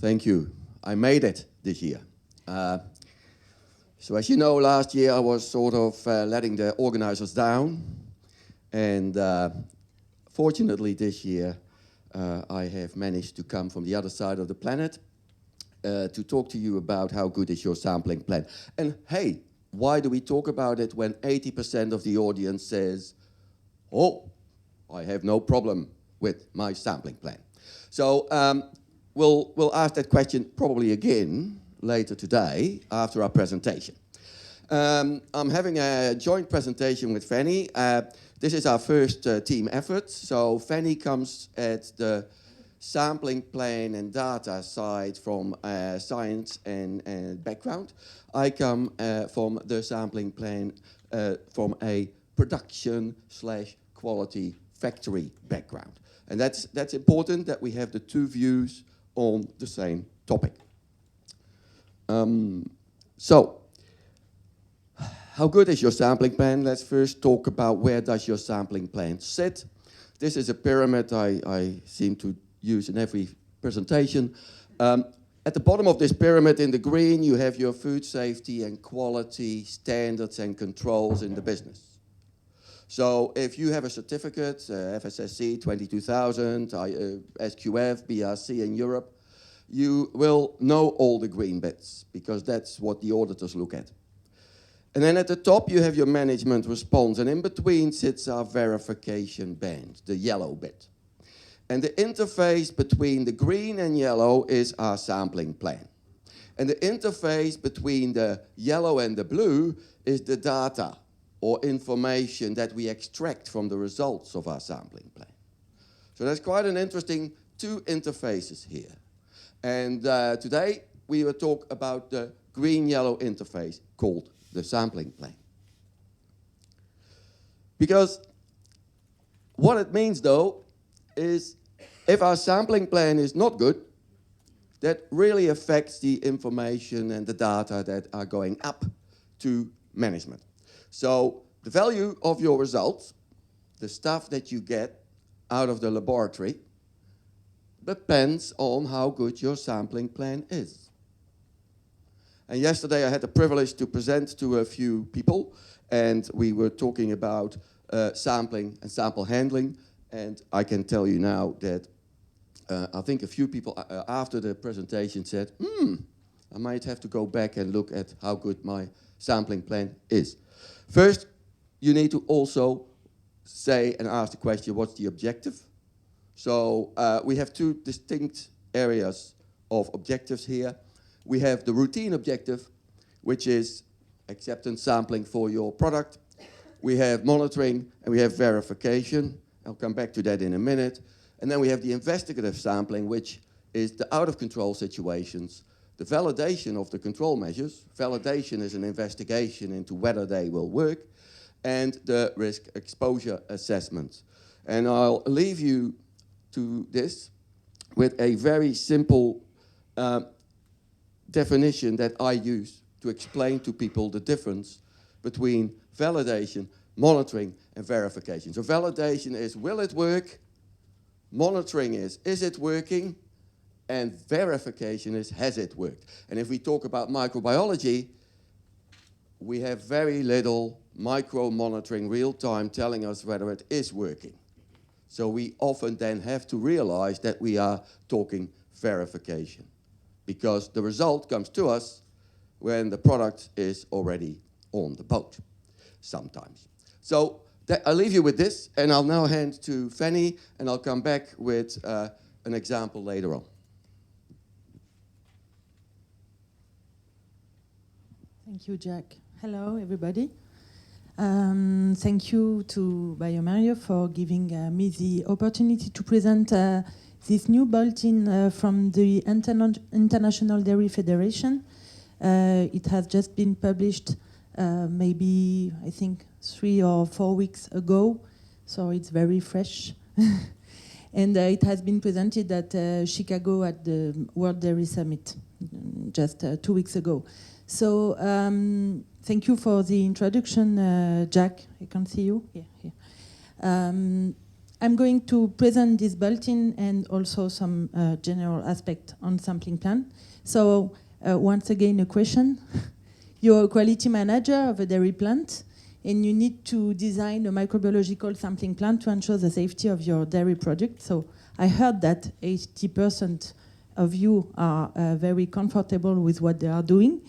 Thank you. I made it this year. So as you know, last year I was sort of letting the organizers down. And fortunately this year I have managed to come from the other side of the planet to talk to you about how good is your sampling plan. And hey, why do we talk about it when 80% of the audience says, oh, I have no problem with my sampling plan? So we'll ask that question probably again later today after our presentation. I'm having a joint presentation with Fanny. This is our first team effort. So Fanny comes at the sampling plan and data side from science and background. I come from the sampling plan from a production/quality factory background. And that's important that we have the two views on the same topic. So, how good is your sampling plan? Let's first talk about where does your sampling plan sit. This is a pyramid I seem to use in every presentation. At the bottom of this pyramid in the green, you have your food safety and quality standards and controls in the business. So if you have a certificate, FSSC 22000, SQF, BRC in Europe, you will know all the green bits because that's what the auditors look at. And then at the top you have your management response, and in between sits our verification band, the yellow bit. And the interface between the green and yellow is our sampling plan. And the interface between the yellow and the blue is the data or information that we extract from the results of our sampling plan. So there's quite an interesting two interfaces here. And today we will talk about the green-yellow interface called the sampling plan. Because what it means though is if our sampling plan is not good, that really affects the information and the data that are going up to management. So the value of your results, the stuff that you get out of the laboratory, depends on how good your sampling plan is. And yesterday I had the privilege to present to a few people, and we were talking about sampling and sample handling. And I can tell you now that I think a few people after the presentation said, I might have to go back and look at how good my sampling plan is. First, you need to also say and ask the question, what's the objective? So we have two distinct areas of objectives here. We have the routine objective, which is acceptance sampling for your product. We have monitoring and we have verification. I'll come back to that in a minute. And then we have the investigative sampling, which is the out-of-control situations, the validation of the control measures. Validation is an investigation into whether they will work, and the risk exposure assessment. And I'll leave you to this with a very simple definition that I use to explain to people the difference between validation, monitoring, and verification. So validation is, will it work? Monitoring is it working? And verification is, has it worked? And if we talk about microbiology, we have very little micro-monitoring real-time telling us whether it is working. So we often then have to realize that we are talking verification, because the result comes to us when the product is already on the boat, sometimes. So I'll leave you with this, and I'll now hand to Fanny, and I'll come back with an example later on. Thank you, Jack. Hello, everybody. Thank you to bioMérieux for giving me the opportunity to present this new bulletin from the International Dairy Federation. It has just been published maybe, I think, 3 or 4 weeks ago, so it's very fresh. And it has been presented at Chicago at the World Dairy Summit just 2 weeks ago. So thank you for the introduction, Jack. I can see you. Yeah, here. I'm going to present this bulletin and also some general aspect on sampling plan. So once again, a question. You're a quality manager of a dairy plant, and you need to design a microbiological sampling plan to ensure the safety of your dairy product. So I heard that 80% of you are very comfortable with what they are doing.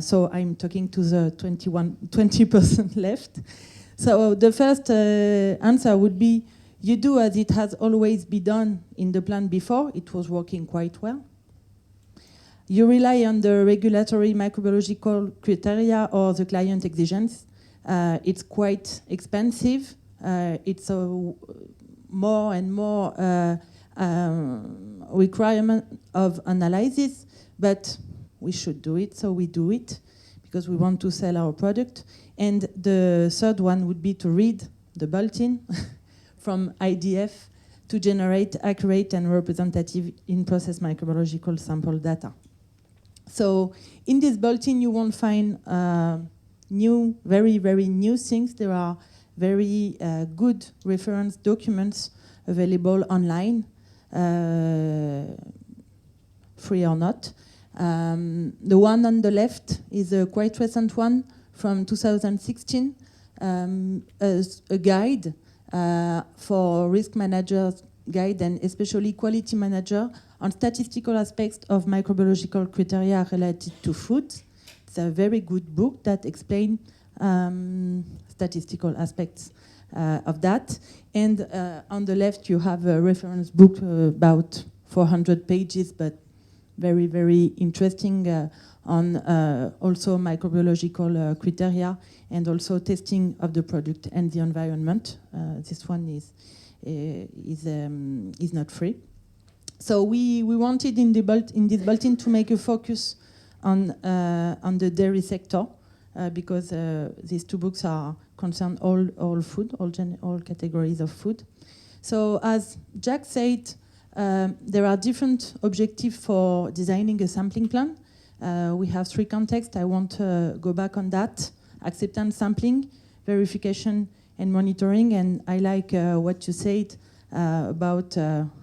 So I'm talking to the 20% left. So the first answer would be, you do as it has always been done in the plant before. It was working quite well. You rely on the regulatory microbiological criteria or the client exigence. It's quite expensive. It's a more and more requirement of analysis, but we should do it, so we do it because we want to sell our product. And the third one would be to read the bulletin from IDF to generate accurate and representative in-process microbiological sample data. So in this bulletin, you won't find new, very, very new things. There are very good reference documents available online, free or not. The one on the left is a quite recent one from 2016, a guide for risk managers guide and especially quality manager on statistical aspects of microbiological criteria related to food. It's a very good book that explains statistical aspects of that. And on the left, you have a reference book about 400 pages, but very, very interesting on also microbiological criteria and also testing of the product and the environment. This one is not free. So we wanted in this bulletin to make a focus on the dairy sector because these two books are concern all food, all categories of food. So as Jack said, there are different objectives for designing a sampling plan. We have three contexts. I won't go back on that. Acceptance sampling, verification, and monitoring. And I like what you said about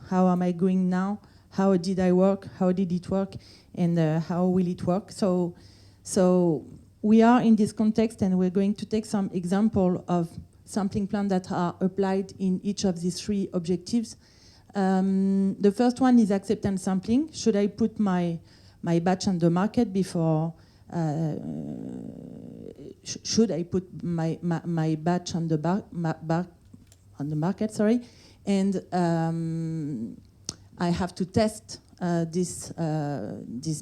how am I going now, how did I work, how did it work, and how will it work. So we are in this context, and we're going to take some example of sampling plans that are applied in each of these three objectives. The first one is acceptance sampling. Should I put my batch on the market before? Should I put my batch on the market? Sorry, and I have to test this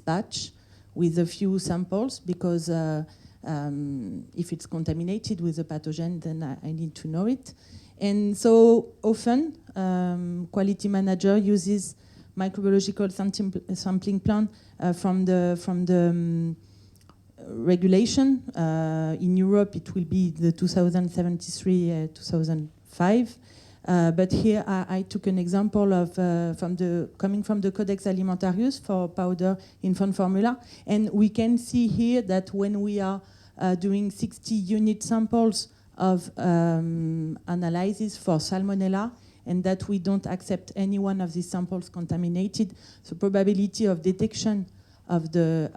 batch with a few samples because if it's contaminated with a pathogen, then I need to know it. And so often, quality manager uses microbiological sampling plan from the regulation. In Europe, it will be the 2073-2005. But here, I took an example of coming from the Codex Alimentarius for powder infant formula, and we can see here that when we are doing 60 unit samples of analysis for salmonella, and that we don't accept any one of these samples contaminated, the probability of detection of a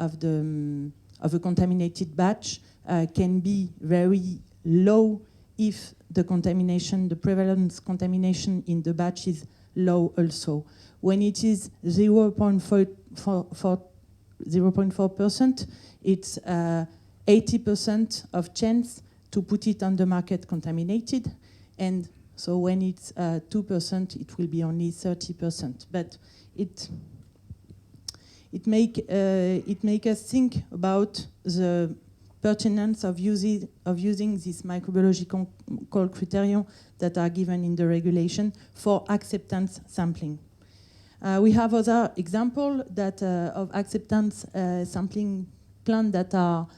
contaminated batch can be very low if the contamination, the prevalence contamination in the batch is low also. When it is 0.4%, it's 80% of chance to put it on the market contaminated, and so when it's 2%, it will be only 30%. But it make us think about the pertinence of using these microbiological criteria that are given in the regulation for acceptance sampling. We have other example that of acceptance sampling plan that are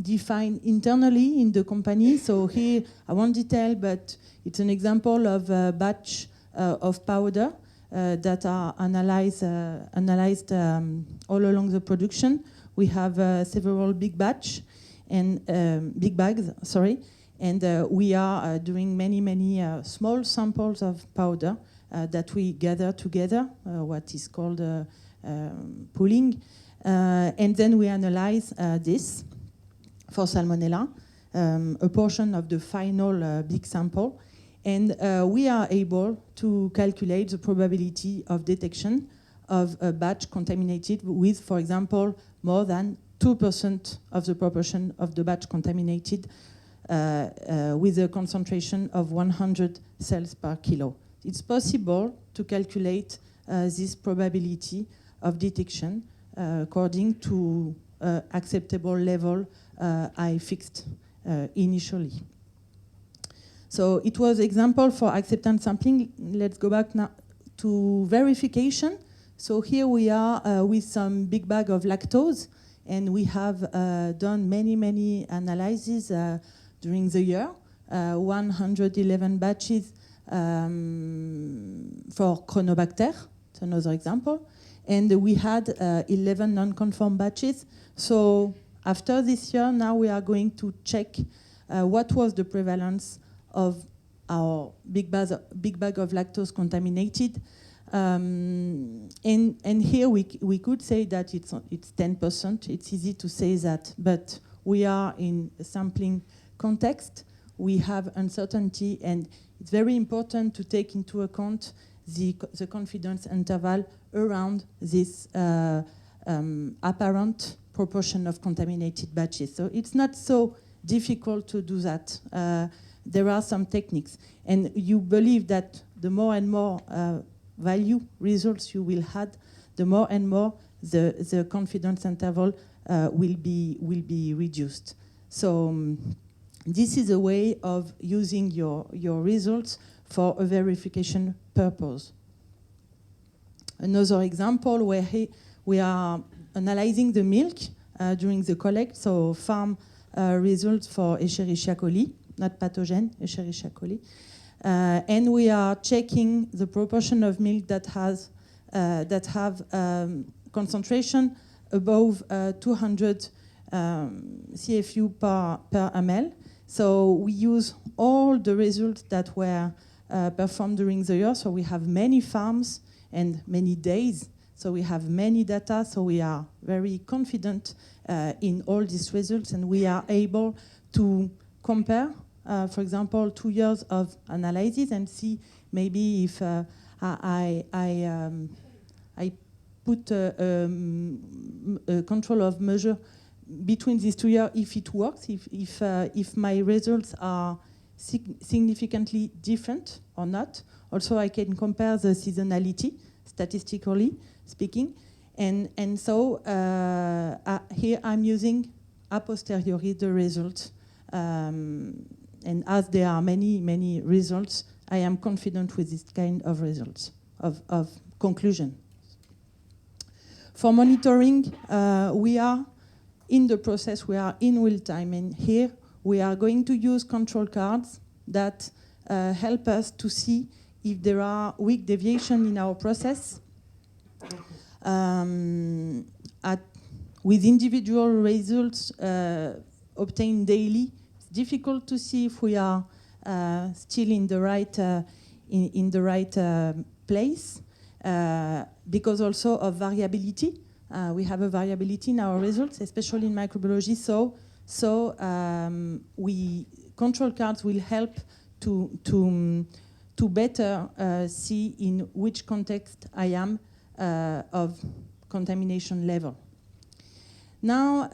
defined internally in the company. So here, I won't detail, but it's an example of a batch of powder that are analyzed all along the production. We have several big batch and big bags, sorry, And we are doing many small samples of powder that we gather together, what is called pooling. And then we analyze this for Salmonella, a portion of the final big sample. And we are able to calculate the probability of detection of a batch contaminated with, for example, more than 2% of the proportion of the batch contaminated with a concentration of 100 cells per kilo. It's possible to calculate this probability of detection according to acceptable level I fixed initially. So it was example for acceptance sampling. Let's go back now to verification. So here we are with some big bag of lactose, and we have done many analyses during the year, 111 batches for Chronobacter, it's another example, and we had 11 non-conform batches. So after this year, now we are going to check what was the prevalence of our big bag of lactose contaminated. And here we could say that it's 10%. It's easy to say that, but we are in a sampling context. We have uncertainty, and it's very important to take into account the confidence interval around this apparent proportion of contaminated batches. So it's not so difficult to do that. There are some techniques, and you believe that the more and more value results you will have, the more and more the confidence interval will be reduced. So this is a way of using your results for a verification purpose. Another example where we are analyzing the milk during the collect, so farm results for Escherichia coli, not pathogen, Escherichia coli. And we are checking the proportion of milk that have concentration above 200 CFU per ml. So we use all the results that were performed during the year. So we have many farms and many days. So we have many data. So we are very confident in all these results, and we are able to compare, for example, 2 years of analysis and see maybe if I put a control of measure between these 2 years, if it works, if my results are significantly different or not. Also, I can compare the seasonality, statistically speaking. And so here I'm using a posteriori the results. And as there are many results, I am confident with this kind of results, of conclusion. For monitoring, we are in the process, we are in real time, and here we are going to use control cards that help us to see if there are weak deviation in our process. With individual results obtained daily, it's difficult to see if we are still in the right place because also of variability. We have a variability in our results, especially in microbiology. So control cards will help to better see in which context I am of contamination level. Now,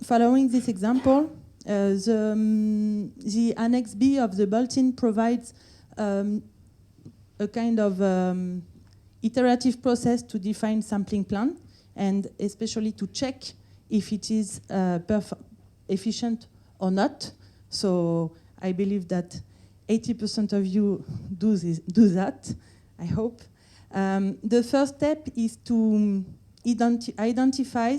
following this example, the Annex B of the bulletin provides a kind of iterative process to define sampling plan, and especially to check if it is efficient or not. So I believe that 80% of you do that, I hope. The first step is to identify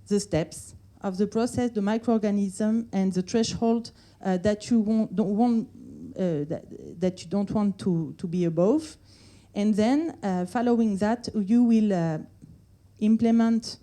the steps of the process, the microorganism, and the threshold that you don't want to be above. And then, following that, you will implement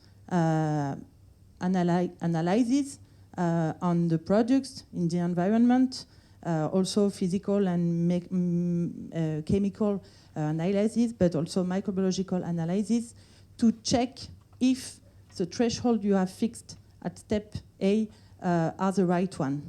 analysis on the products in the environment, also physical and chemical analysis, but also microbiological analysis to check if the threshold you have fixed at step A are the right one.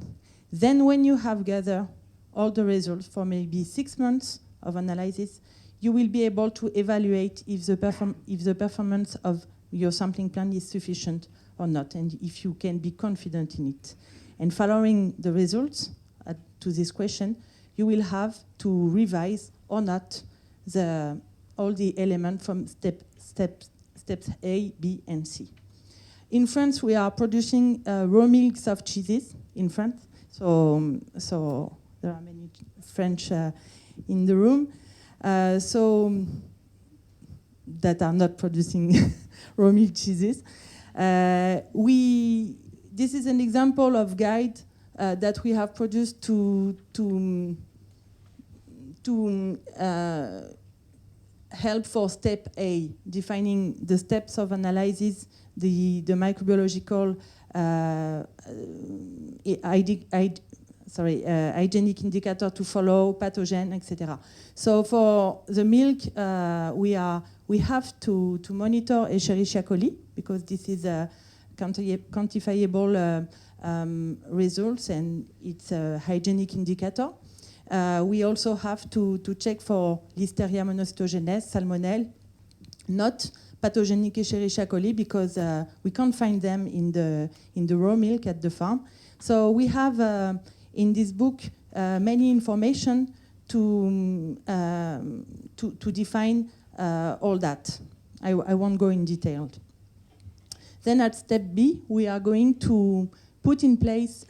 Then when you have gathered all the results for maybe 6 months of analysis, you will be able to evaluate if the performance of your sampling plan is sufficient or not, and if you can be confident in it. And following the results to this question, you will have to revise or not all the elements from steps A, B, and C. In France, we are producing raw milk soft cheeses in France. So there are many French in the room. So that are not producing raw milk cheeses. This is an example of guide that we have produced to help for step A, defining the steps of analysis, the microbiological hygienic indicator to follow, pathogen, etc. So for the milk, we have to monitor Escherichia coli because this is a quantifiable results and it's a hygienic indicator. We also have to check for Listeria monocytogenes, Salmonella, not pathogenic Escherichia coli because we can't find them in the raw milk at the farm. So we have in this book many information to define all that. I won't go in detail. Then at step B, we are going to put in place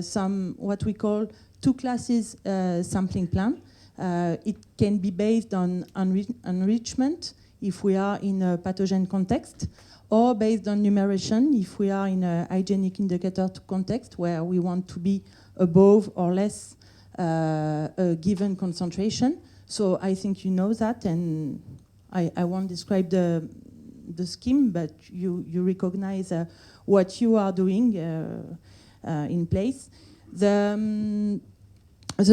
some what we call 2 classes sampling plan. It can be based on enrichment if we are in a pathogen context, or based on numeration if we are in a hygienic indicator context where we want to be above or less a given concentration. So I think you know that, and I won't describe the scheme, but you recognize what you are doing in place. The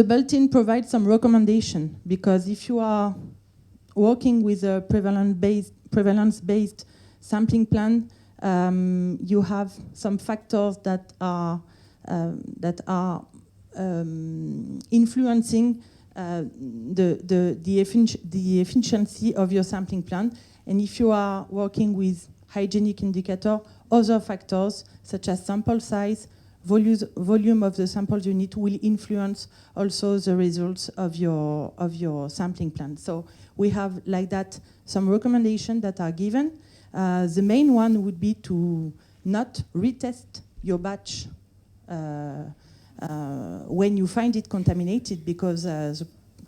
bulletin provides some recommendation because if you are working with a prevalence-based sampling plan, you have some factors that are influencing the efficiency of your sampling plan. And if you are working with hygienic indicator, other factors such as sample size, volume of the samples unit will influence also the results of your sampling plan. So we have like that some recommendations that are given. The main one would be to not retest your batch when you find it contaminated because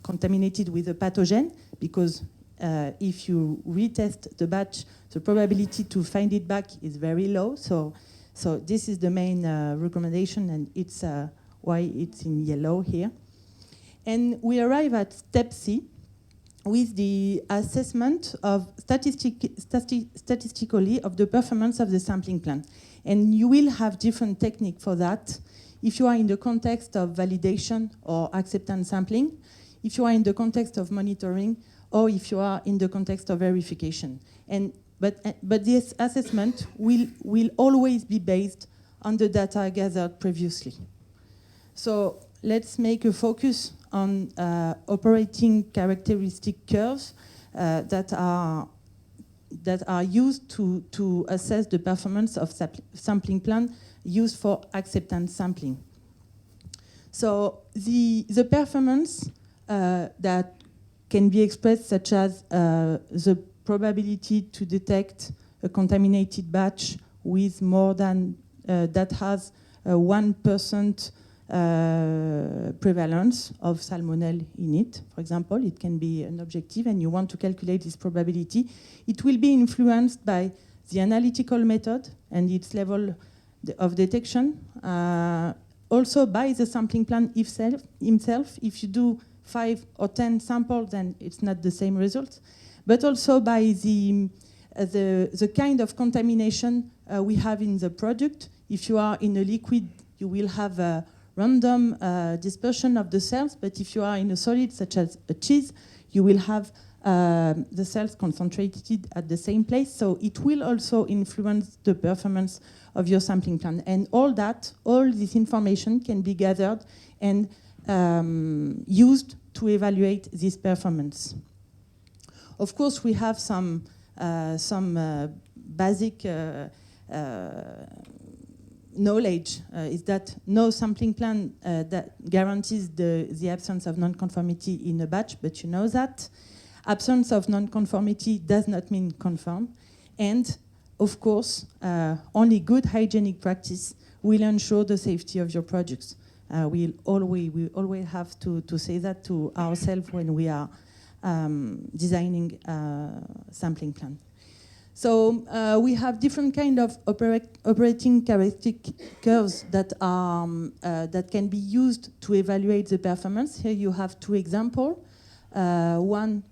contaminated with a pathogen, because if you retest the batch, the probability to find it back is very low. So this is the main recommendation, and it's why it's in yellow here. And we arrive at step C with the assessment of statistically of the performance of the sampling plan. And you will have different techniques for that. If you are in the context of validation or acceptance sampling, if you are in the context of monitoring, or if you are in the context of verification. But this assessment will always be based on the data gathered previously. So let's make a focus on operating characteristic curves that are used to assess the performance of sampling plan used for acceptance sampling. So the performance that can be expressed such as the probability to detect a contaminated batch with more than that has 1% prevalence of salmonella in it, for example. It can be an objective and you want to calculate this probability. It will be influenced by the analytical method and its level of detection. Also by the sampling plan himself. If you do 5 or 10 samples, then it's not the same result. But also by the kind of contamination we have in the product. If you are in a liquid you will have a random dispersion of the cells, but if you are in a solid such as a cheese, you will have the cells concentrated at the same place, so it will also influence the performance of your sampling plan. And all this information can be gathered and used to evaluate this performance. Of course, we have some basic knowledge is that no sampling plan that guarantees the absence of non-conformity in a batch, but you know that. Absence of non-conformity does not mean conform. And of course, only good hygienic practice will ensure the safety of your products. We always have to say that to ourselves when we are designing a sampling plan. So we have different kind of operating characteristic curves that are that can be used to evaluate the performance. Here you have two examples. One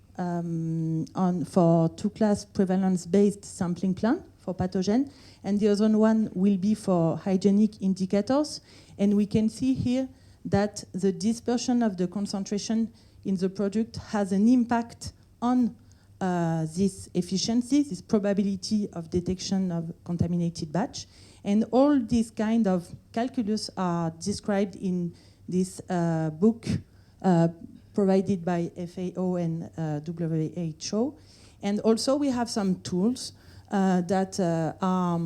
for two-class prevalence-based sampling plan for pathogen, and the other one will be for hygienic indicators. And we can see here that the dispersion of the concentration in the product has an impact on this efficiency, this probability of detection of contaminated batch. And all these kind of calculus are described in this book provided by FAO and WHO. And also we have some tools that are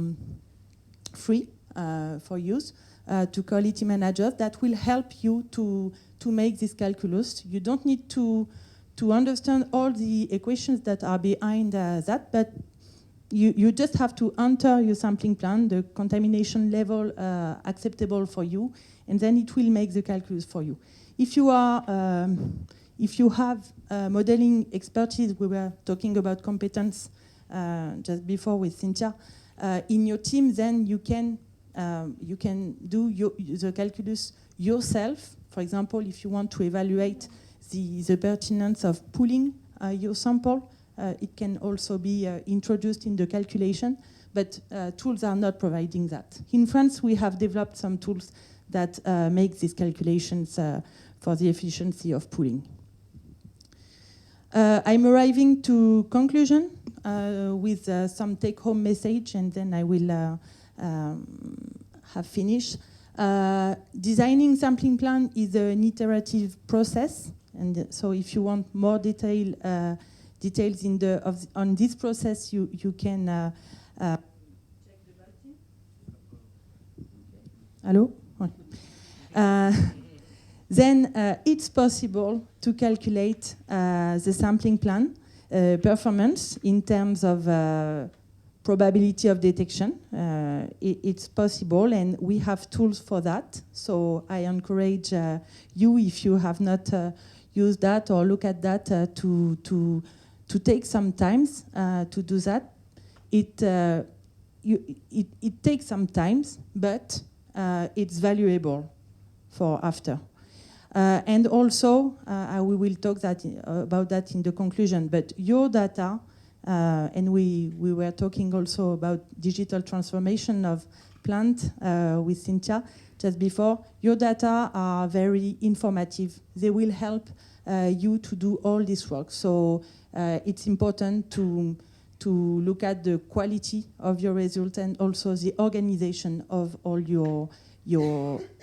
free for use to quality managers that will help you to make this calculus. You don't need to understand all the equations that are behind that, but you just have to enter your sampling plan, the contamination level acceptable for you, and then it will make the calculus for you. If you have modeling expertise, we were talking about competence just before with Cynthia, in your team, then you can do the calculus yourself. For example, if you want to evaluate the pertinence of pooling your sample, it can also be introduced in the calculation, but tools are not providing that. In France, we have developed some tools that make these calculations for the efficiency of pooling. I'm arriving to conclusion with some take-home message, and then I will have finished. Designing sampling plan is an iterative process, and so if you want more details on this process, you can check the bulletin. Hello? Then it's possible to calculate the sampling plan performance in terms of probability of detection. It's possible, and we have tools for that. So I encourage you, if you have not used that or look at that, to take some time to do that. It takes some time, but it's valuable for after. And also, we will talk about that in the conclusion, but your data, and we were talking also about digital transformation of plant with Cynthia just before, your data are very informative. They will help you to do all this work. So it's important to look at the quality of your result and also the organization of all your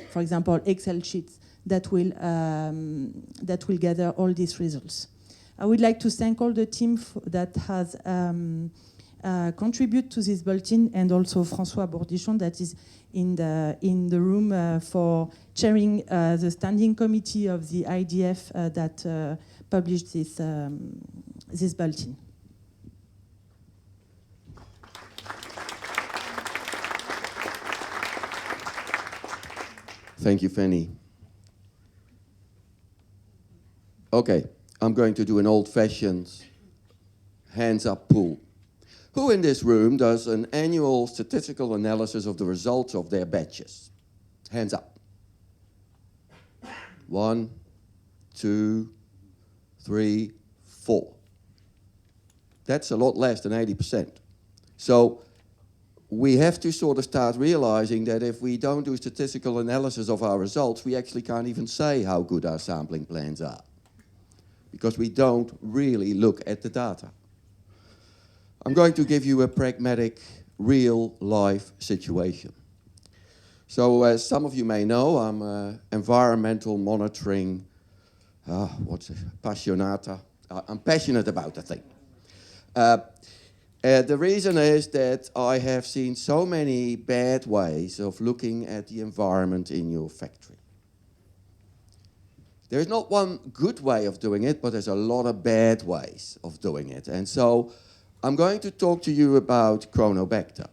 for example, Excel sheets that will gather all these results. I would like to thank all the team that has contributed to this bulletin, and also François Bourdichon that is in the room for chairing the standing committee of the IDF that published this bulletin. Thank you, Fanny. Okay, I'm going to do an old-fashioned hands-up poll. Who in this room does an annual statistical analysis of the results of their batches? Hands up. 1, 2, 3, 4. That's a lot less than 80%. So we have to sort of start realizing that if we don't do statistical analysis of our results, we actually can't even say how good our sampling plans are, because we don't really look at the data. I'm going to give you a pragmatic, real-life situation. So as some of you may know, I'm an environmental monitoring, passionata. I'm passionate about the thing. The reason is that I have seen so many bad ways of looking at the environment in your factory. There is not one good way of doing it, but there's a lot of bad ways of doing it. And so I'm going to talk to you about Chronobacter,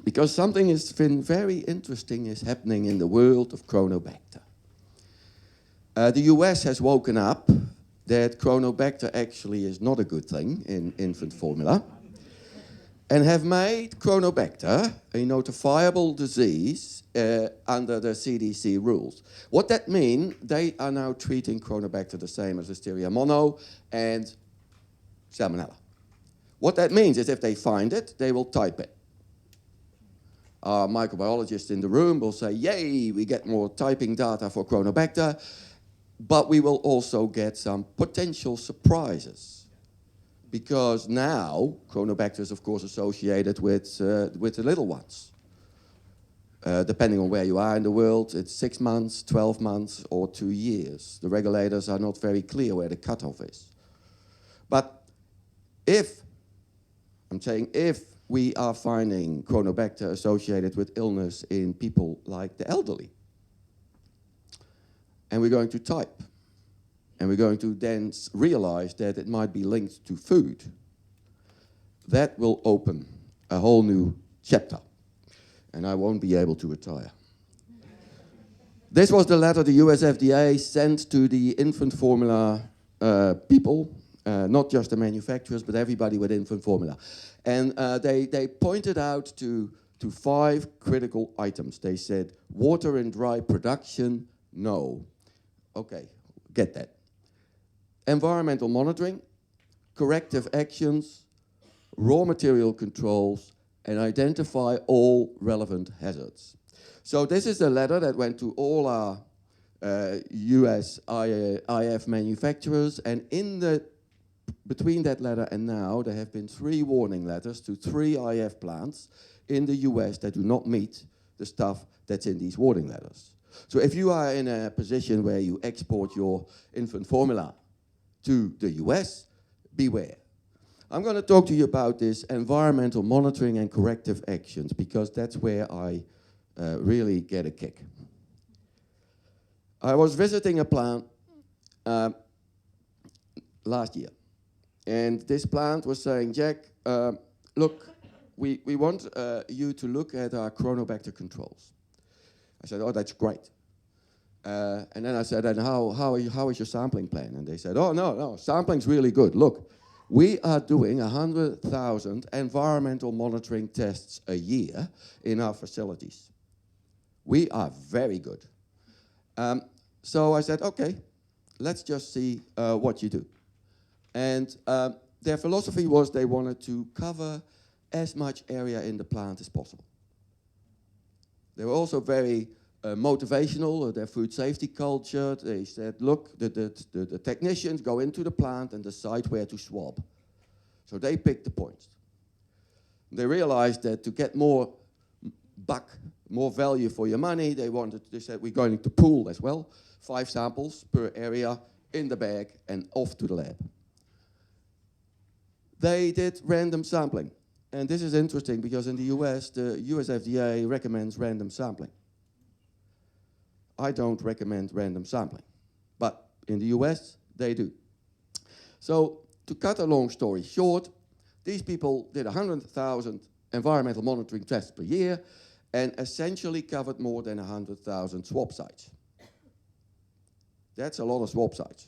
because something has been very interesting is happening in the world of Chronobacter. The US has woken up that Chronobacter actually is not a good thing in infant formula, and have made Chronobacter a notifiable disease under the CDC rules. What that means, they are now treating Chronobacter the same as Listeria mono and Salmonella. What that means is if they find it, they will type it. Our microbiologist in the room will say, yay, we get more typing data for Chronobacter, but we will also get some potential surprises. Because now, Chronobacter is of course associated with the little ones. Depending on where you are in the world, it's 6 months, 12 months, or 2 years. The regulators are not very clear where the cutoff is. But if we are finding Chronobacter associated with illness in people like the elderly, and we're going to type, and we're going to then realize that it might be linked to food, that will open a whole new chapter, and I won't be able to retire. This was the letter the US FDA sent to the infant formula people, not just the manufacturers, but everybody with infant formula. And they pointed out to 5 critical items. They said, water and dry production, no. Okay, get that. Environmental monitoring, corrective actions, raw material controls, and identify all relevant hazards. So this is a letter that went to all our US IF manufacturers, and between that letter and now, there have been 3 warning letters to 3 IF plants in the US that do not meet the stuff that's in these warning letters. So if you are in a position where you export your infant formula to the US, beware. I'm going to talk to you about this environmental monitoring and corrective actions, because that's where I really get a kick. I was visiting a plant last year, and this plant was saying, Jack, look, we want you to look at our Chronobacter controls. I said, oh, that's great. And then I said, and how is your sampling plan? And they said, oh, no, sampling's really good. Look, we are doing 100,000 environmental monitoring tests a year in our facilities. We are very good. So I said, okay, let's just see what you do. And their philosophy was they wanted to cover as much area in the plant as possible. They were also very motivational, their food safety culture. They said, look, the technicians go into the plant and decide where to swab. So they picked the points. They realized that to get more value for your money, they said, we're going to pool as well, 5 samples per area in the bag and off to the lab. They did random sampling. And this is interesting because in the US, the US FDA recommends random sampling. I don't recommend random sampling, but in the US, they do. So to cut a long story short, these people did 100,000 environmental monitoring tests per year and essentially covered more than 100,000 swab sites. That's a lot of swab sites.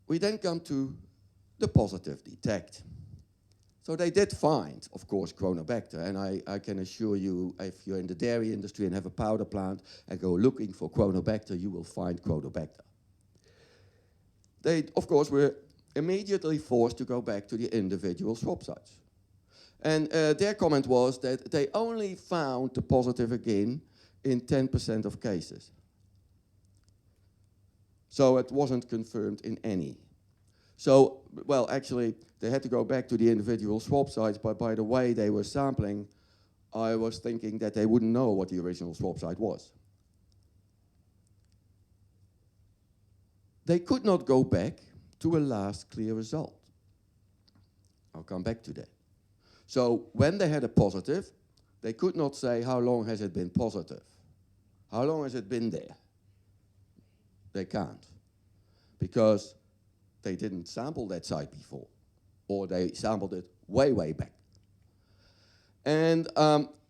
We then come to the positive detect. So they did find, of course, Chronobacter, and I can assure you, if you're in the dairy industry and have a powder plant and go looking for Chronobacter, you will find Chronobacter. They, of course, were immediately forced to go back to the individual swab sites. And their comment was that they only found the positive again in 10% of cases. So it wasn't confirmed in any. So, well, actually, they had to go back to the individual swap sites, but by the way they were sampling, I was thinking that they wouldn't know what the original swap site was. They could not go back to a last clear result. I'll come back to that. So when they had a positive, they could not say how long has it been positive. How long has it been there? They can't. Because they didn't sample that site before. Or they sampled it way, way back. And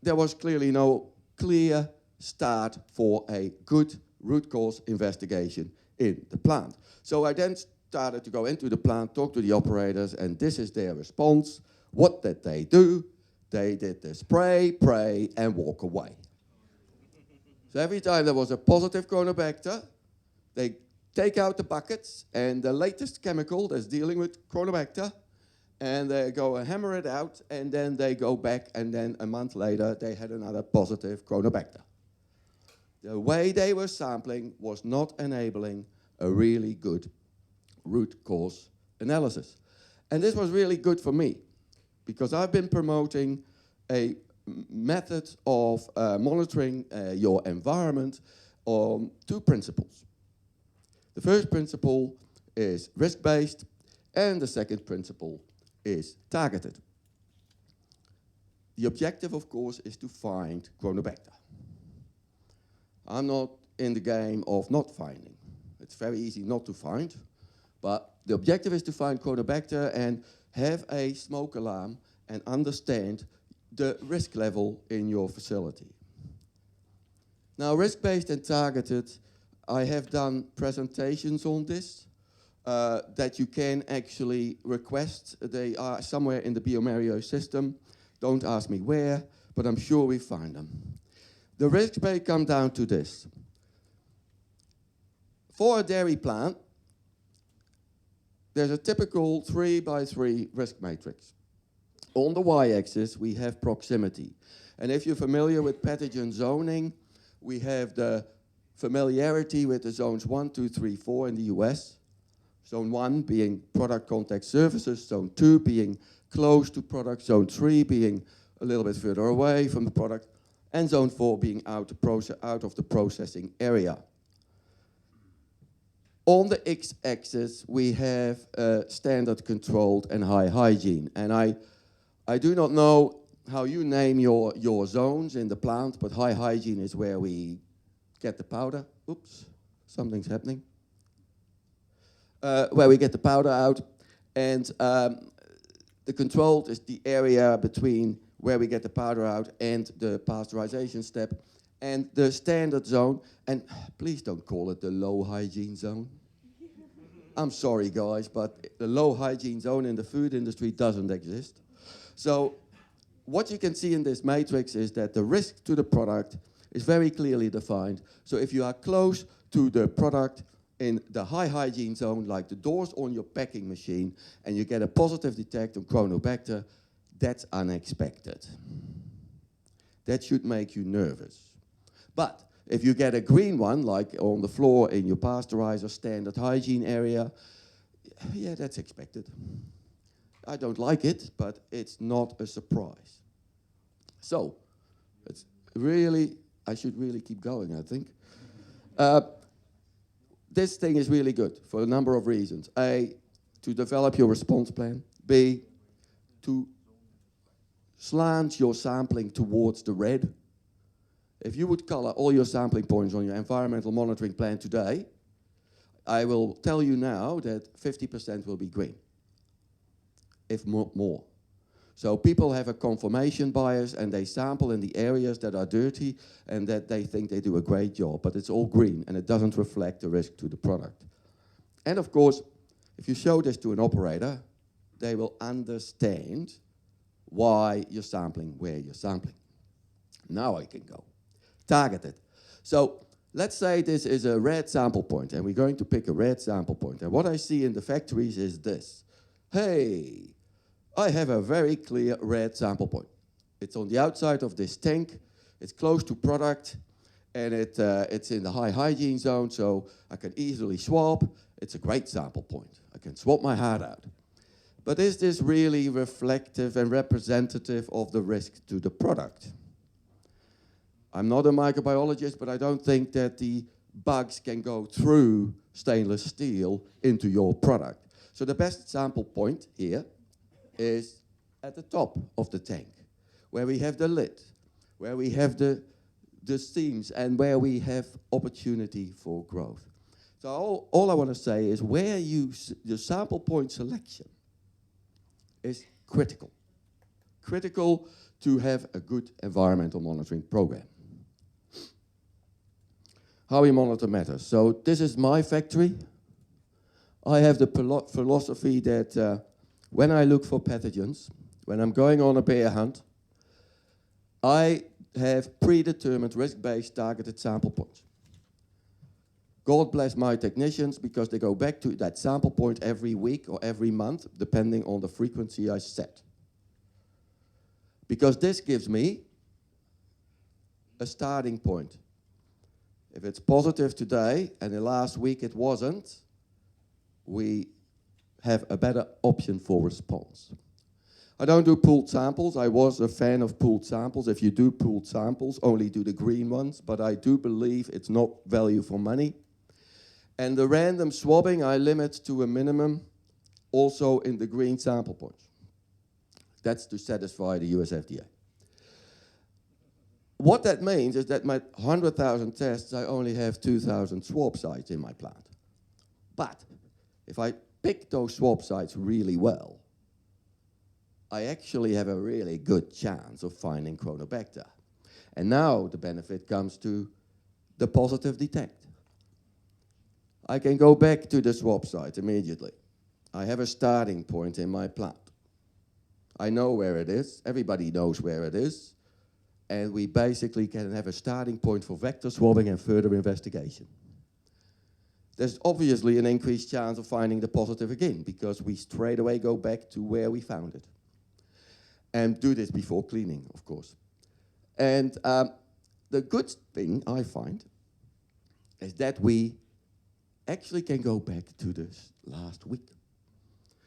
there was clearly no clear start for a good root cause investigation in the plant. So I then started to go into the plant, talk to the operators, and this is their response. What did they do? They did the spray, pray, and walk away. So every time there was a positive Chronobacter, they take out the buckets and the latest chemical that's dealing with Chronobacter, and they go and hammer it out, and then they go back, and then a month later they had another positive Chronobacter. The way they were sampling was not enabling a really good root cause analysis. And this was really good for me, because I've been promoting a method of monitoring your environment on two principles. The first principle is risk-based, and the second principle is targeted. The objective, of course, is to find Chronobacter. I'm not in the game of not finding. It's very easy not to find, but the objective is to find Chronobacter and have a smoke alarm and understand the risk level in your facility. Now, risk-based and targeted, I have done presentations on this that you can actually request. They are somewhere in the bioMérieux system. Don't ask me where, but I'm sure we find them. The risks may come down to this. For a dairy plant, there's a typical 3x3 risk matrix. On the y-axis, we have proximity. And if you're familiar with pathogen zoning, we have the familiarity with the zones 1, 2, 3, 4 in the US. Zone 1 being product contact surfaces, zone 2 being close to product, zone 3 being a little bit further away from the product, and zone 4 being out of the processing area. On the x-axis, we have standard controlled and high hygiene. And I do not know how you name your zones in the plant, but high hygiene is where we get the powder. Oops, something's happening. Where we get the powder out. And the controlled is the area between where we get the powder out and the pasteurization step. And the standard zone, and please don't call it the low hygiene zone. I'm sorry, guys, but the low hygiene zone in the food industry doesn't exist. So what you can see in this matrix is that the risk to the product is very clearly defined. So if you are close to the product in the high hygiene zone, like the doors on your packing machine, and you get a positive detect on Chronobacter, that's unexpected. That should make you nervous. But if you get a green one, like on the floor in your pasteurizer standard hygiene area, yeah, that's expected. I don't like it, but it's not a surprise. So, it's really, I should really keep going, I think. This thing is really good for a number of reasons. A, to develop your response plan. B, to slant your sampling towards the red. If you would color all your sampling points on your environmental monitoring plan today, I will tell you now that 50% will be green, if more. So people have a confirmation bias and they sample in the areas that are dirty and that they think they do a great job, but it's all green and it doesn't reflect the risk to the product. And of course, if you show this to an operator, they will understand why you're sampling where you're sampling. Now I can go. Targeted. So let's say this is a red sample point and we're going to pick a red sample point. And what I see in the factories is this. Hey, I have a very clear red sample point. It's on the outside of this tank, it's close to product, and it's in the high hygiene zone, so I can easily swab. It's a great sample point. I can swap my heart out. But is this really reflective and representative of the risk to the product? I'm not a microbiologist, but I don't think that the bugs can go through stainless steel into your product. So the best sample point here is at the top of the tank, where we have the lid, where we have the seams, and where we have opportunity for growth. So all I want to say is where the sample point selection is critical. Critical to have a good environmental monitoring program. How we monitor matters. So this is my factory. I have the philosophy that when I look for pathogens, when I'm going on a bear hunt, I have predetermined risk-based targeted sample points. God bless my technicians because they go back to that sample point every week or every month, depending on the frequency I set. Because this gives me a starting point. If it's positive today and the last week it wasn't, we have a better option for response. I don't do pooled samples. I was a fan of pooled samples. If you do pooled samples, only do the green ones, but I do believe it's not value for money. And the random swabbing I limit to a minimum also in the green sample points. That's to satisfy the US FDA. What that means is that my 100,000 tests, I only have 2,000 swab sites in my plant. But if I pick those swab sites really well, I actually have a really good chance of finding Chronobacter. And now the benefit comes to the positive detect. I can go back to the swab site immediately. I have a starting point in my plant. I know where it is, everybody knows where it is, and we basically can have a starting point for vector swabbing and further investigation. There's obviously an increased chance of finding the positive again, because we straight away go back to where we found it. And do this before cleaning, of course. And the good thing I find is that we actually can go back to this last week.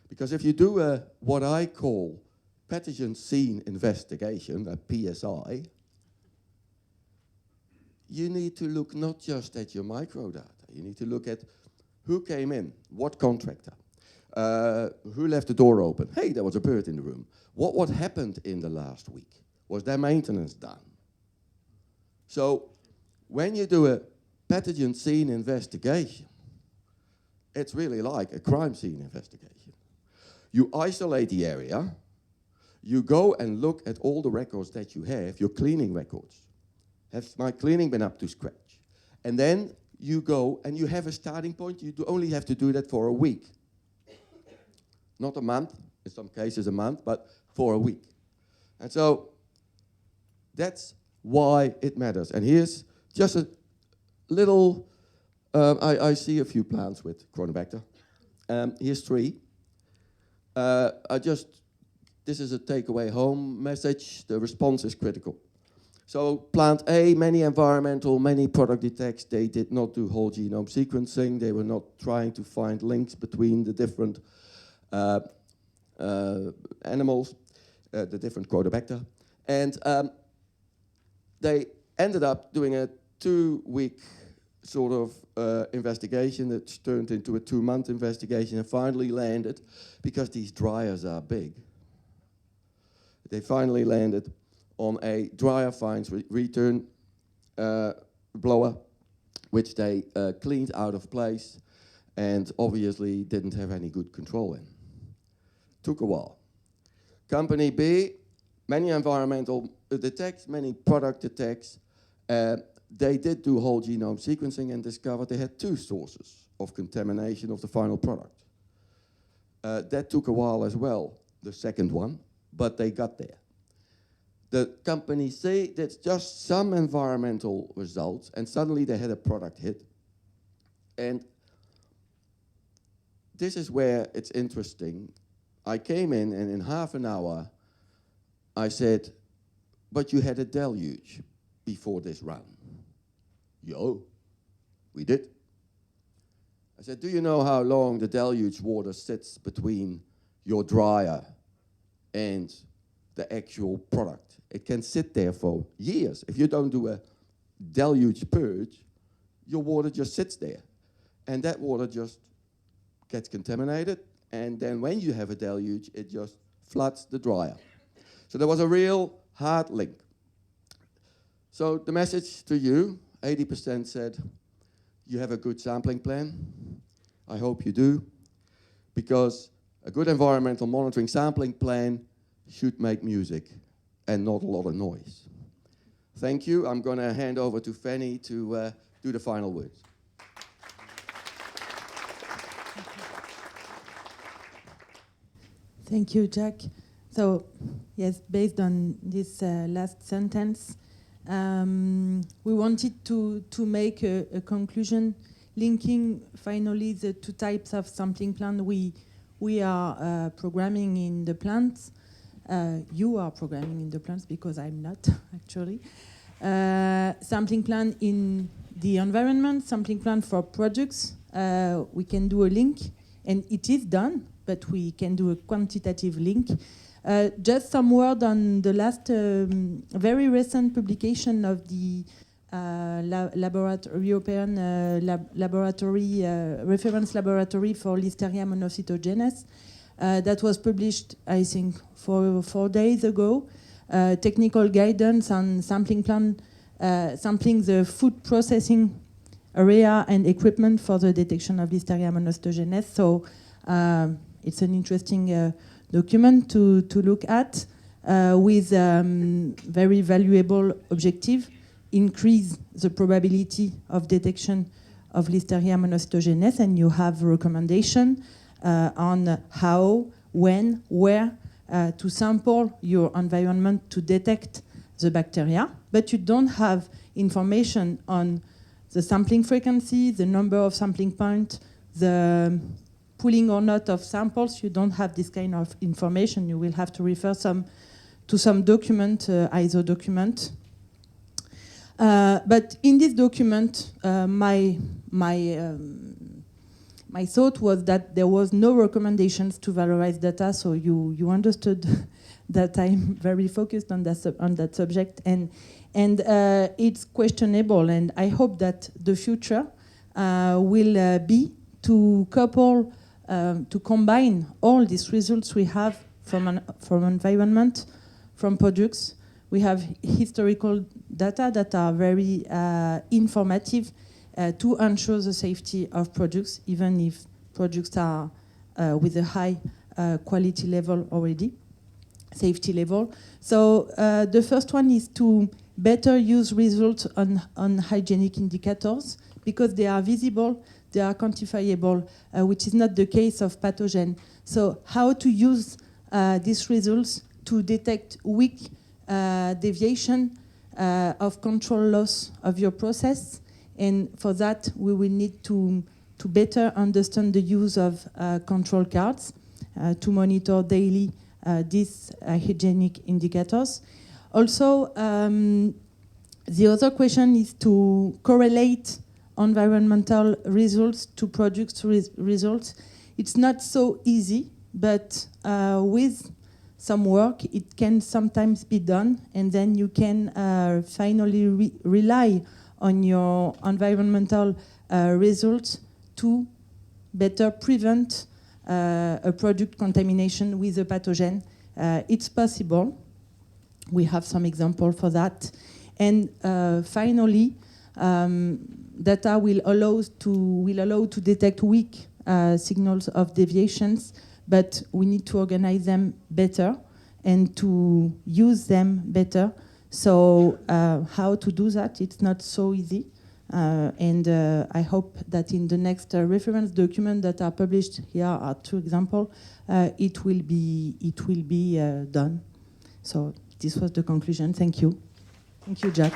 Because if you do what I call pathogen scene investigation, a PSI, you need to look not just at your microdata. You need to look at who came in, what contractor, who left the door open. Hey, there was a bird in the room. What happened in the last week? Was there maintenance done? So when you do a pathogen scene investigation, it's really like a crime scene investigation. You isolate the area, you go and look at all the records that you have, your cleaning records. Has my cleaning been up to scratch? And then you go and you have a starting point. You only have to do that for a week. Not a month, in some cases a month, but for a week. And so that's why it matters. And here's just a little, I see a few plants with Chronobacter. Here's 3. This is a takeaway home message. The response is critical. So plant A, many environmental, many product detects, they did not do whole genome sequencing. They were not trying to find links between the different animals, the different Chronobacter. And they ended up doing a 2-week sort of investigation that turned into a 2-month investigation and finally landed, because these dryers are big, they finally landed on a dryer fines return blower, which they cleaned out of place and obviously didn't have any good control in. Took a while. Company B, many environmental detects, many product detects. They did do whole genome sequencing and discovered they had 2 sources of contamination of the final product. That took a while as well, the second one, but they got there. The company C did just some environmental results and suddenly they had a product hit. And this is where it's interesting. I came in, and in half an hour, I said, but you had a deluge before this run. Yo, we did. I said, do you know how long the deluge water sits between your dryer and the actual product? It can sit there for years. If you don't do a deluge purge, your water just sits there. And that water just gets contaminated. And then when you have a deluge, it just floods the dryer. So there was a real hard link. So the message to you, 80% said, you have a good sampling plan. I hope you do. Because a good environmental monitoring sampling plan should make music and not a lot of noise. Thank you. I'm going to hand over to Fanny to do the final words. Thank you, Jack. So, yes, based on this last sentence, we wanted to make a conclusion linking finally the two types of sampling plan we are programming in the plants. You are programming in the plants because I'm not, actually. Sampling plan in the environment, sampling plan for products. We can do a link, and it is done, but we can do a quantitative link. Just some word on the last very recent publication of the European laboratory reference laboratory for Listeria monocytogenes that was published, I think, 4 days ago. Technical guidance on sampling plan, sampling the food processing area and equipment for the detection of Listeria monocytogenes. So it's an interesting document to look at with very valuable objective: increase the probability of detection of Listeria monocytogenes, and you have recommendation on how, when, where to sample your environment to detect the bacteria, but you don't have information on the sampling frequency, the number of sampling points, the pooling or not of samples. You don't have this kind of information. You will have to refer to some document, ISO document. But in this document, my thought was that there was no recommendations to valorize data, so you understood that I'm very focused on that subject, and it's questionable, and I hope that the future will be to couple, to combine all these results we have from environment, from products. We have historical data that are very informative to ensure the safety of products, even if products are with a high quality level already, safety level. So the first one is to better use results on hygienic indicators, because they are visible, they are quantifiable, which is not the case of pathogen. So how to use these results to detect weak deviation of control loss of your process. And for that, we will need to better understand the use of control cards to monitor daily these hygienic indicators. Also, the other question is to correlate environmental results to product results. It's not so easy, but with some work, it can sometimes be done, and then you can finally rely on your environmental results to better prevent a product contamination with a pathogen. It's possible. We have some example for that. And finally, data will allow to detect weak signals of deviations, but we need to organize them better and to use them better. So how to do that? It's not so easy. And I hope that in the next reference document that are published, here are 2 examples, it will be done. So this was the conclusion. Thank you. Thank you, Jack.